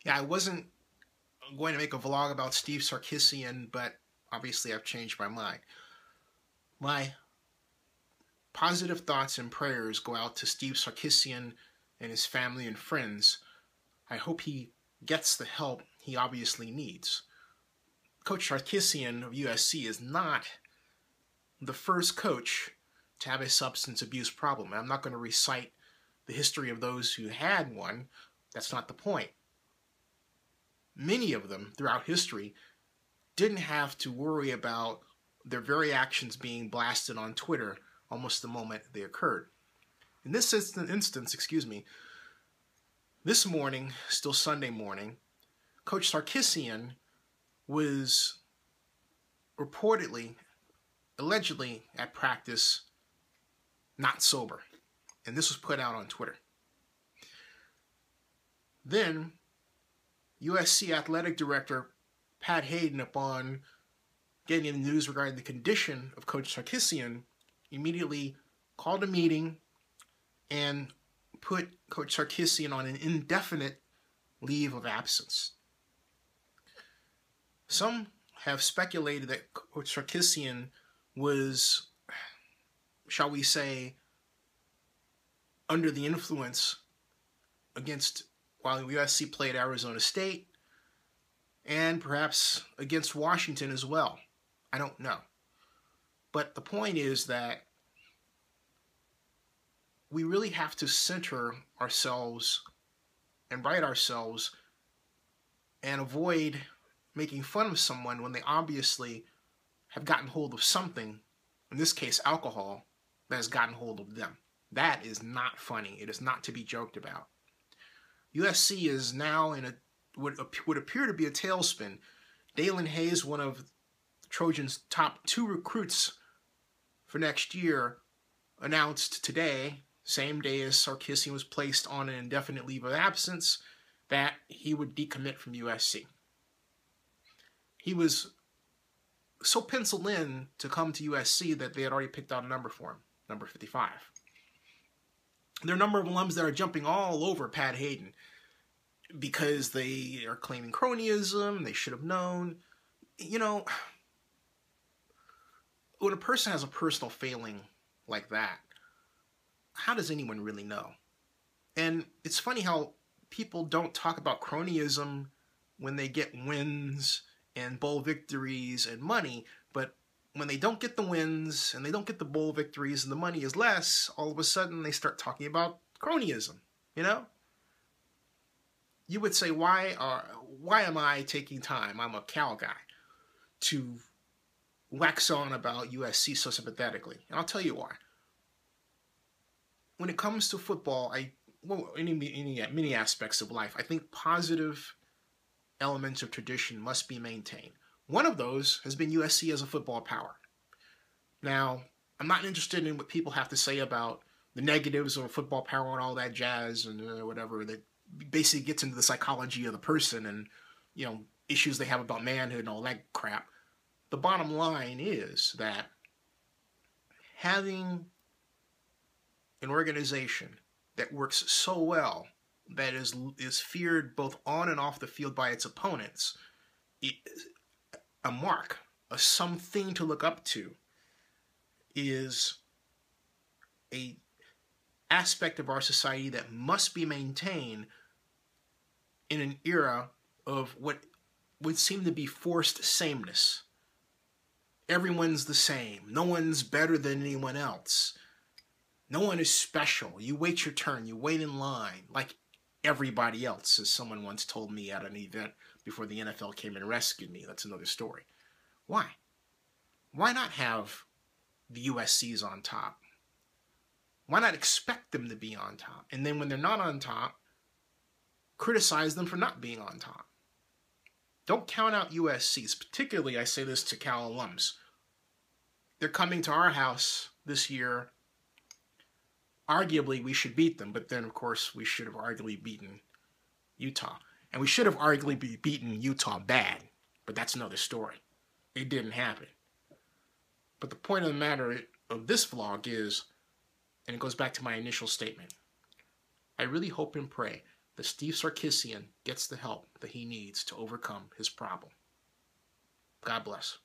Yeah, I wasn't going to make a vlog about Steve Sarkisian, but obviously I've changed my mind. My positive thoughts and prayers go out to Steve Sarkisian and his family and friends. I hope he gets the help he obviously needs. Coach Sarkisian of USC is not the first coach to have a substance abuse problem. I'm not going to recite the history of those who had one. That's not the point. Many of them throughout history didn't have to worry about their very actions being blasted on Twitter almost the moment they occurred. In this instance, this morning, still Sunday morning, Coach Sarkisian was reportedly, allegedly at practice not sober. And this was put out on Twitter. Then USC athletic director Pat Hayden, upon getting the news regarding the condition of Coach Sarkisian, immediately called a meeting and put Coach Sarkisian on an indefinite leave of absence. Some have speculated that Coach Sarkisian was, shall we say, under the influence while USC played Arizona State, and perhaps against Washington as well. I don't know. But the point is that we really have to center ourselves and right ourselves and avoid making fun of someone when they obviously have gotten hold of something, in this case alcohol, that has gotten hold of them. That is not funny. It is not to be joked about. USC is now in what appear to be a tailspin. Daelin Hayes, one of Trojans' top 2 recruits for next year, announced today, same day as Sarkisian was placed on an indefinite leave of absence, that he would decommit from USC. He was so penciled in to come to USC that they had already picked out a number for him, number 55. There are a number of alums that are jumping all over Pat Hayden because they are claiming cronyism, they should have known. You know, when a person has a personal failing like that, how does anyone really know? And it's funny how people don't talk about cronyism when they get wins and bowl victories and money, but when they don't get the wins and they don't get the bowl victories and the money is less, all of a sudden they start talking about cronyism, you know? You would say, why am I taking time, I'm a Cal guy, to wax on about USC so sympathetically? And I'll tell you why. When it comes to football, many aspects of life, I think positive elements of tradition must be maintained. One of those has been USC as a football power. Now, I'm not interested in what people have to say about the negatives of football power and all that jazz and whatever that basically gets into the psychology of the person and, you know, issues they have about manhood and all that crap. The bottom line is that having an organization that works so well that is feared both on and off the field by its opponents, a mark, something to look up to, is a aspect of our society that must be maintained in an era of what would seem to be forced sameness. Everyone's the same. No one's better than anyone else. No one is special. You wait your turn. You wait in line like everybody else, as someone once told me at an event before the NFL came and rescued me. That's another story. Why? Why not have the USCs on top? Why not expect them to be on top? And then when they're not on top, criticize them for not being on top. Don't count out USCs. Particularly, I say this to Cal alums. They're coming to our house this year. Arguably, we should beat them, but then, of course, we should have arguably beaten Utah. And we should have arguably beaten Utah bad, but that's another story. It didn't happen. But the point of the matter of this vlog is, and it goes back to my initial statement, I really hope and pray that Steve Sarkisian gets the help that he needs to overcome his problem. God bless.